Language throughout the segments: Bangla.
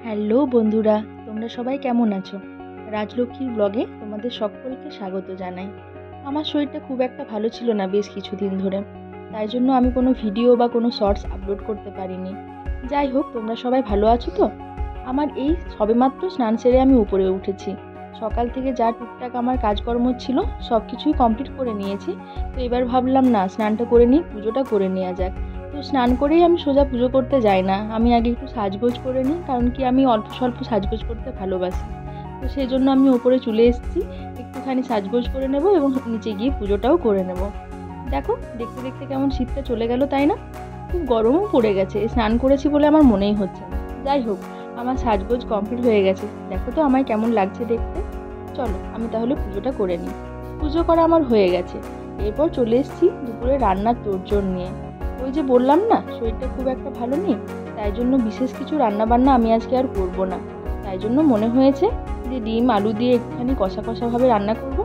হ্যালো বন্ধুরা, তোমরা সবাই কেমন আছো? রাজলক্ষ্মীর ব্লগে তোমাদের সকলকে স্বাগত জানাই। আমার শরীরটা খুব একটা ভালো ছিল না বেশ কিছুদিন ধরে, তাই জন্য আমি কোনো ভিডিও বা কোনো শর্টস আপলোড করতে পারিনি। যাই হোক, তোমরা সবাই ভালো আছো তো? আমার এই সবেমাত্র স্নান সেরে আমি উপরে উঠেছি। সকাল থেকে যা টুকটাক আমার কাজকর্ম ছিল সব কিছুই কমপ্লিট করে নিয়েছি। তো এবার ভাবলাম না, স্নানটা করে নিই, পুজোটা করে নেওয়া যাক। তো স্নান করেই আমি সোজা পুজো করতে যাই না, আমি আগে একটু সাজগোজ করে নিই, কারণ কি আমি অল্প স্বল্প সাজগোজ করতে ভালোবাসি। তো সেই জন্য আমি ওপরে চলে এসেছি, একটুখানি সাজগোজ করে নেব এবং নিচে গিয়ে পুজোটাও করে নেব। দেখো, দেখতে দেখতে কেমন শীতটা চলে গেল, তাই না? খুব গরমও পড়ে গেছে, স্নান করেছি বলে আমার মনেই হচ্ছে না। যাই হোক, আমার সাজগোজ কমপ্লিট হয়ে গেছে, দেখো তো আমায় কেমন লাগছে দেখতে। চলো আমি তাহলে পুজোটা করে নিই। পুজো করা আমার হয়ে গেছে। এরপর চলে এসেছি দুপুরে রান্নার তোড়জোড় নিয়ে। ওই যে বললাম না, শরীরটা খুব একটা ভালো নেই, তাই জন্য বিশেষ কিছু রান্না বান্না আমি আজকে আর করবো না। তাই জন্য মনে হয়েছে যে ডিম আলু দিয়ে একটুখানি কষা কষাভাবে রান্না করব।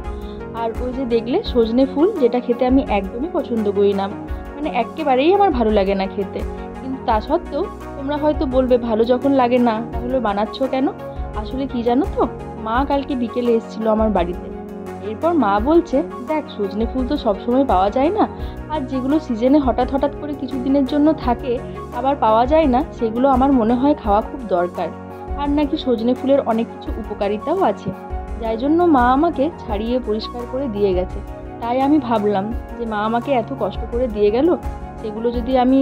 আর ওই যে দেখলে সজনে ফুল, যেটা খেতে আমি একদমই পছন্দ করি না, মানে একেবারেই আমার ভালো লাগে না খেতে, কিন্তু তা সত্ত্বেও তোমরা হয়তো বলবে ভালো যখন লাগে না তাহলে বানাচ্ছ কেন। আসলে কি জানো তো, মা কালকে বিকেলে এসেছিল আমার বাড়িতে। এরপর মা বলছে, দেখ সজনে ফুল তো সবসময় পাওয়া যায় না, আর যেগুলো সিজনে হঠাৎ হঠাৎ করে কিছু দিনের জন্য থাকে আবার পাওয়া যায় না, সেগুলো আমার মনে হয় খাওয়া খুব দরকার। আর নাকি সজনে ফুলের অনেক কিছু উপকারিতাও আছে, যাই জন্য মা আমাকে ছাড়িয়ে পরিষ্কার করে দিয়ে গেছে। তাই আমি ভাবলাম যে মা আমাকে এত কষ্ট করে দিয়ে গেল, সেগুলো যদি আমি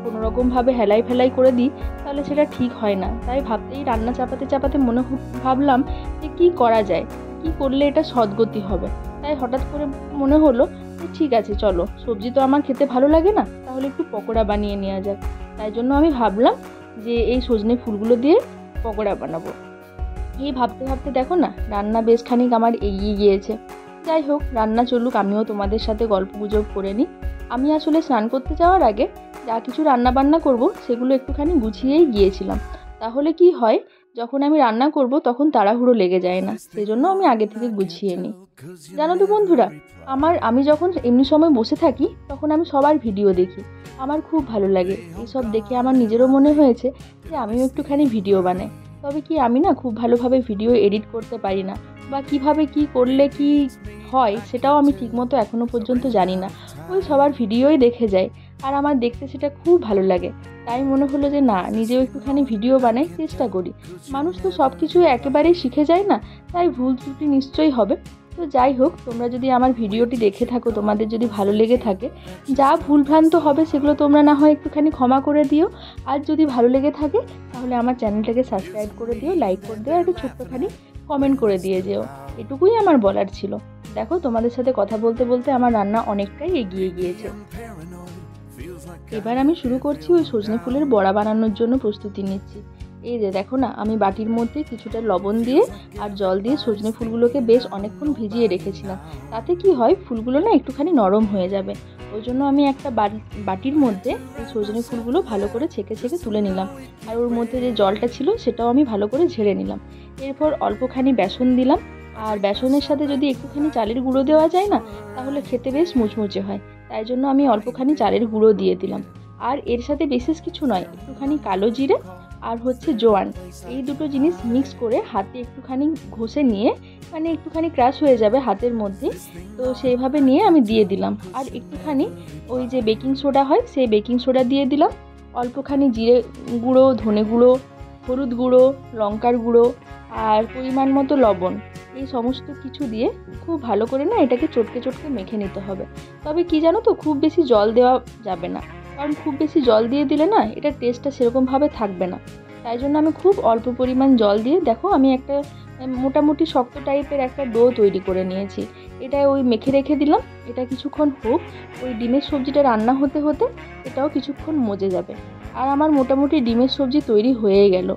কোনোরকমভাবে হেলাই ফেলাই করে দিই তাহলে সেটা ঠিক হয় না। তাই ভাবতেই রান্না চাপাতে চাপাতে ভাবলাম যে কী করা যায়, কি করলে এটা সদ্গতি হবে। তাই হঠাৎ করে মনে হলো যে ঠিক আছে, চলো, সবজি তো আমার খেতে ভালো লাগে না, তাহলে একটু পকোড়া বানিয়ে নেওয়া যাক। তাই জন্য আমি ভাবলাম যে এই সজনে ফুলগুলো দিয়ে পকোড়া বানাবো। এই ভাবতে ভাবতে দেখো না, রান্না বেশ খানিক আমার এগিয়ে গিয়েছে। যাই হোক, রান্না চলুক, আমিও তোমাদের সাথে গল্প গুজব করে নিই। আমি আসলে স্নান করতে যাওয়ার আগে যা কিছু রান্না বান্না করব সেগুলো একটুখানি গুছিয়েই গিয়েছিলাম। তাহলে কি হয়, যখন আমি রান্না করব তখন তাড়াহুড়ো লেগে যায় না, সেজন্য আমি আগে থেকে গুছিয়ে নিই। জানো তো বন্ধুরা, আমি যখন এমনি সময় বসে থাকি তখন আমি সবার ভিডিও দেখি, আমার খুব ভালো লাগে। এইসব দেখে আমার নিজেরও মনে হয়েছে যে আমিও একটুখানি ভিডিও বানাই। তবে কি আমি না খুব ভালোভাবে ভিডিও এডিট করতে পারি না, বা কিভাবে কি করলে কি হয় সেটাও আমি ঠিকমতো এখনো পর্যন্ত জানি না। ওই সবার ভিডিওই দেখে যাই, আর আমার দেখতে সেটা খুব ভালো লাগে। তাই মনে হলো যে না, নিজেও একটুখানি ভিডিও বানাই, চেষ্টা করি। মানুষ তো সব কিছু একেবারেই শিখে যায় না, তাই ভুল ত্রুটি নিশ্চয়ই হবে। তো যাই হোক, তোমরা যদি আমার ভিডিওটি দেখে থাকো, তোমাদের যদি ভালো লেগে থাকে, যা ভুলভ্রান্ত হবে সেগুলো তোমরা না হয় একটুখানি ক্ষমা করে দিও। আর যদি ভালো লেগে থাকে তাহলে আমার চ্যানেলটাকে সাবস্ক্রাইব করে দিও, লাইক করে দিও, আর একটু ছোট্টখানি কমেন্ট করে দিয়ে যেও। এটুকুই আমার বলার ছিল। দেখো, তোমাদের সাথে কথা বলতে বলতে আমার রান্না অনেকটাই এগিয়ে গিয়েছে। এবার আমি শুরু করছি ওই সজনে ফুলের বড়া বানানোর জন্য প্রস্তুতি নিচ্ছি। এই যে দেখো না, আমি বাটির মধ্যে কিছুটা লবণ দিয়ে আর জল দিয়ে সজনে ফুলগুলোকে বেশ অনেকক্ষণ ভিজিয়ে রেখেছিলাম। তাতে কি হয়, ফুলগুলো না একটুখানি নরম হয়ে যাবে। ওই জন্য আমি একটা বাটির মধ্যে এই সজনে ফুলগুলো ভালো করে ছেঁকে ছেঁকে তুলে নিলাম, আর ওর মধ্যে যে জলটা ছিল সেটাও আমি ভালো করে ঝেড়ে নিলাম। এরপর অল্পখানি বেসন দিলাম, আর বেসনের সাথে যদি একটুখানি চালের গুঁড়ো দেওয়া যায় না, তাহলে খেতে বেশ মুচমুচে হয়। তাই জন্য আমি অল্পখানি চালের গুঁড়ো দিয়ে দিলাম। আর এর সাথে বিশেষ কিছু নয়, একটুখানি কালো জিরে আর হচ্ছে জোয়ান, এই দুটো জিনিস মিক্স করে হাতে একটুখানি ঘষে নিয়ে, মানে একটুখানি ক্রাশ হয়ে যাবে হাতের মধ্যে, তো সেইভাবে নিয়ে আমি দিয়ে দিলাম। আর একটুখানি ওই যে বেকিং সোডা হয়, সেই বেকিং সোডা দিয়ে দিলাম। অল্পখানি জিরে গুঁড়ো, ধনে গুঁড়ো, হলুদ গুঁড়ো, লঙ্কার গুঁড়ো, আর পরিমাণ মতো লবণ, এই সমস্ত কিছু দিয়ে খুব ভালো করে না এটাকে চটকে চটকে মেখে নিতে হবে। তবে কি জানো তো, খুব বেশি জল দেওয়া যাবে না, কারণ খুব বেশি জল দিয়ে দিলে না এটার টেস্টটা সেরকমভাবে থাকবে না। তাই জন্য আমি খুব অল্প পরিমাণ জল দিয়ে, দেখো আমি একটা মোটামুটি শক্ত টাইপের একটা ডো তৈরি করে নিয়েছি। এটা ওই মেখে রেখে দিলাম, এটা কিছুক্ষণ হোক, ওই ডিমের সবজিটা রান্না হতে হতে এটাও কিছুক্ষণ মজে যাবে। আর আমার মোটামুটি ডিমের সবজি তৈরি হয়ে গেল।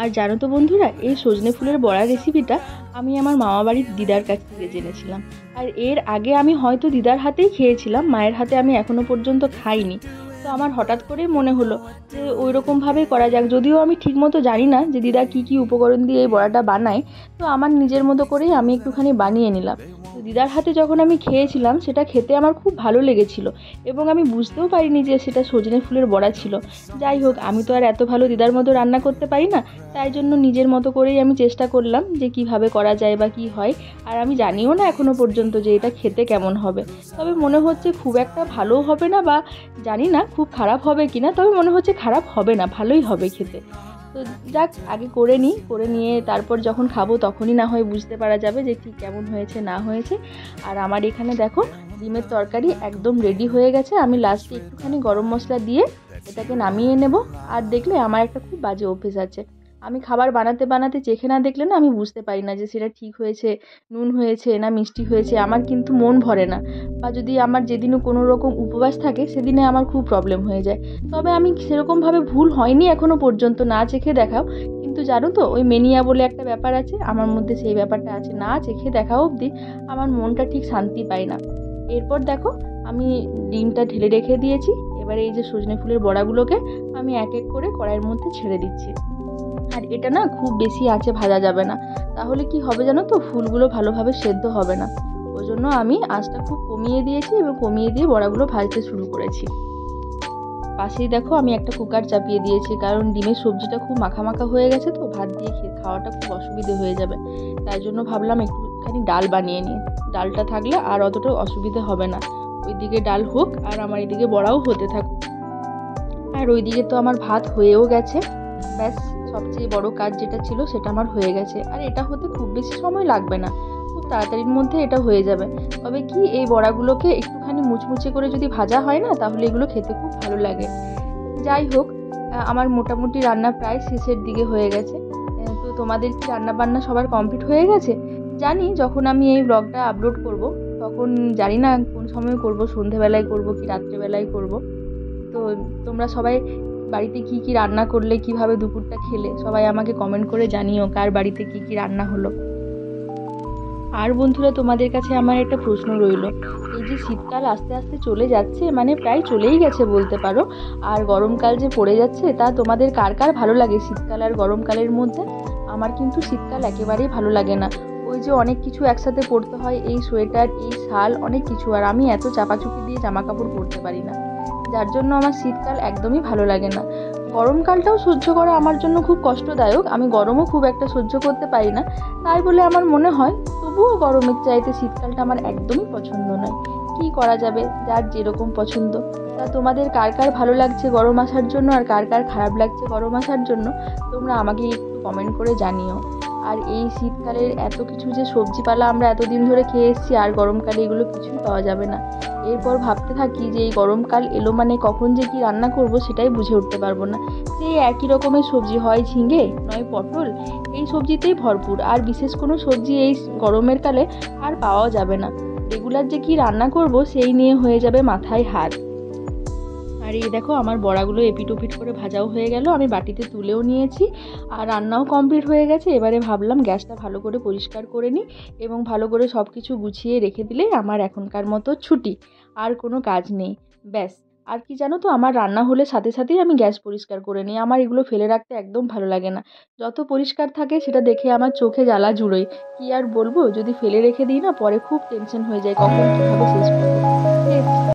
আর জানো তো বন্ধুরা, এই সজনে ফুলের বড়া রেসিপিটা আমি আমার মামা বাড়ির দিদার কাছ থেকে জেনেছিলাম। আর এর আগে আমি হয়তো দিদার হাতেই খেয়েছিলাম, মায়ের হাতে আমি এখনো পর্যন্ত খাইনি। তো আমার হঠাৎ করেই মনে হলো যে ওই রকমভাবেই করা যাক। যদিও আমি ঠিকমতো জানি না যে দিদা কী কী উপকরণ দিয়ে এই বড়াটা বানায়, তো আমার নিজের মতো করেই আমি একটুখানি বানিয়ে নিলাম। তো দিদার হাতে যখন আমি খেয়েছিলাম সেটা খেতে আমার খুব ভালো লেগেছিল, এবং আমি বুঝতেও পারিনি যে সেটা সজনে ফুলের বড়া ছিল। যাই হোক, আমি তো আর এত ভালো দিদার মতো রান্না করতে পারি না, তাই জন্য নিজের মতো করেই আমি চেষ্টা করলাম যে কিভাবে করা যায় বা কী হয়। আর আমি জানিও না এখনও পর্যন্ত যে এটা খেতে কেমন হবে, তবে মনে হচ্ছে খুব একটা ভালোও হবে না, বা জানি না খুব খারাপ হবে কি না, তবে মনে হচ্ছে খারাপ হবে না, ভালোই হবে খেতে। তো যাক, আগে করে নিয়ে তারপর যখন খাবো তখনই না হয় বুঝতে পারা যাবে যে ঠিক কেমন হয়েছে না হয়েছে। আর আমার এখানে দেখো ডিমের তরকারি একদম রেডি হয়ে গেছে। আমি লাস্টে একটুখানি গরম মশলা দিয়ে এটাকে নামিয়ে নেব। আর দেখলে আমার একটা খুব বাজে অভ্যেস আছে, আমি খাবার বানাতে বানাতে চেখে না দেখলে না আমি বুঝতে পারি না যে সেটা ঠিক হয়েছে, নুন হয়েছে না মিষ্টি হয়েছে। আমার কিন্তু মন ভরে না, বা যদি আমার যেদিনও কোনো রকম উপবাস থাকে সেদিনে আমার খুব প্রবলেম হয়ে যায়। তবে আমি সেরকমভাবে ভুল হয়নি এখনও পর্যন্ত, না চেখে দেখাও। কিন্তু জানো তো, ওই মেনিয়া বলে একটা ব্যাপার আছে, আমার মধ্যে সেই ব্যাপারটা আছে, না চেখে দেখা অবধি আমার মনটা ঠিক শান্তি পায় না। এরপর দেখো আমি ডিমটা ঢেলে রেখে দিয়েছি। এবারে এই যে সজনে ফুলের বড়াগুলোকে আমি এক এক করে কড়াইয়ের মধ্যে ছেড়ে দিচ্ছি। আর এটা না খুব বেশি আঁচে ভাজা যাবে না, তাহলে কি হবে জানো তো, ফুলগুলো ভালোভাবে সেদ্ধ হবে না। ওই জন্য আমি আঁচটা খুব কমিয়ে দিয়েছি এবং কমিয়ে দিয়ে বড়াগুলো ভাজতে শুরু করেছি। পাশেই দেখো আমি একটা কুকার চাপিয়ে দিয়েছি, কারণ ডিমের সবজিটা খুব মাখা মাখা হয়ে গেছে, তো ভাত দিয়ে খাওয়াটা খুব অসুবিধে হয়ে যাবে। তাই জন্য ভাবলাম একটুখানি ডাল বানিয়ে নিই, ডালটা থাকলে আর অতটা অসুবিধে হবে না। ওইদিকে ডাল হোক আর আমার এদিকে বড়াও হতে থাকুক। আর ওইদিকে তো আমার ভাত হয়েও গেছে। ব্যাস, সবচেয়ে বড় কাজ যেটা ছিল সেটা আমার হয়ে গেছে। আর এটা হতে খুব বেশি সময় লাগবে না, খুব তাড়াতাড়ির মধ্যে এটা হয়ে যাবে। তবে কি, এই বড়াগুলোকে একটুখানি মুচমুচে করে যদি ভাজা হয় না, তাহলে এগুলো খেতে খুব ভালো লাগে। যাই হোক, আমার মোটামুটি রান্না প্রায় শেষের দিকে হয়ে গেছে। তো তোমাদের কি রান্না বান্না সবার কমপ্লিট হয়ে গেছে? জানি যখন আমি এই ব্লগটা আপলোড করব, তখন জানি না কোন সময় করব, সন্ধেবেলায় করব কি রাত্রেবেলায় করব। তো তোমরা সবাই বাড়িতে কি কি রান্না করলে, কিভাবে দুপুরটা খেলে, সবাই আমাকে কমেন্ট করে জানিও কার বাড়িতে কি কি রান্না হলো। আর বন্ধুরা, তোমাদের কাছে আমার একটা প্রশ্ন রইল, এই যে শীতকাল আস্তে আস্তে চলে যাচ্ছে, মানে প্রায় চলেই গেছে বলতে পারো, আর গরমকাল যে পড়ে যাচ্ছে, তা তোমাদের কার কার ভালো লাগে শীতকাল আর গরমকালের মধ্যে? আমার কিন্তু শীতকাল একেবারেই ভালো লাগে না। ওই যে অনেক কিছু একসাথে পরতে হয়, এই সোয়েটার, এই শাল, অনেক কিছু, আর আমি এত চাপাচুপি দিয়ে জামা কাপড় পরতে পারি না, যার জন্য আমার শীতকাল একদমই ভালো লাগে না। গরমকালটাও সহ্য করা আমার জন্য খুব কষ্টদায়ক, আমি গরমও খুব একটা সহ্য করতে পারি না। তাই বলে আমার মনে হয় তবুও গরমের চাইতে শীতকালটা আমার একদমই পছন্দ নয়। কী করা যাবে, যার যেরকম পছন্দ। তা তোমাদের কার কার ভালো লাগছে গরম আসার জন্য, আর কার কার খারাপ লাগছে গরম আসার জন্য, তোমরা আমাকে একটু কমেন্ট করে জানিও। আর এই শীতকালের এত কিছু যে সবজিপালা আমরা এতদিন ধরে খেয়ে এসেছি, আর গরমকালে এগুলো কিছুই পাওয়া যাবে না। এরপর ভাবতে থাকি যে এই গরমকাল এলো মানে কখন যে কি রান্না করব সেটাই বুঝে উঠতে পারবো না। যে একই রকমের সবজি, হয় ঝিঙে নয় পটল, এই সবজিতেই ভরপুর, আর বিশেষ কোনো সবজি এই গরমের কালে আর পাওয়া যাবে না। রেগুলার যে কি রান্না করব সেই নিয়ে হয়ে যাবে মাথায় হাত। আর এই দেখো আমার বড়াগুলো এপিট ওপিট করে ভাজাও হয়ে গেল, আমি বাটিতে তুলেও নিয়েছি, আর রান্নাও কমপ্লিট হয়ে গেছে। এবারে ভাবলাম গ্যাসটা ভালো করে পরিষ্কার করে নিই, এবং ভালো করে সব কিছু গুছিয়ে রেখে দিলে আমার এখনকার মতো ছুটি, আর কোনো কাজ নেই। ব্যাস। আর কি জানো তো, আমার রান্না হলে সাথে সাথেই আমি গ্যাস পরিষ্কার করে নিই, আমার এগুলো ফেলে রাখতে একদম ভালো লাগে না। যত পরিষ্কার থাকে সেটা দেখে আমার চোখে জ্বালা জুড়োয়। কি আর বলবো, যদি ফেলে রেখে দিই না, পরে খুব টেনশন হয়ে যায় কখন কীভাবে শেষ করবো।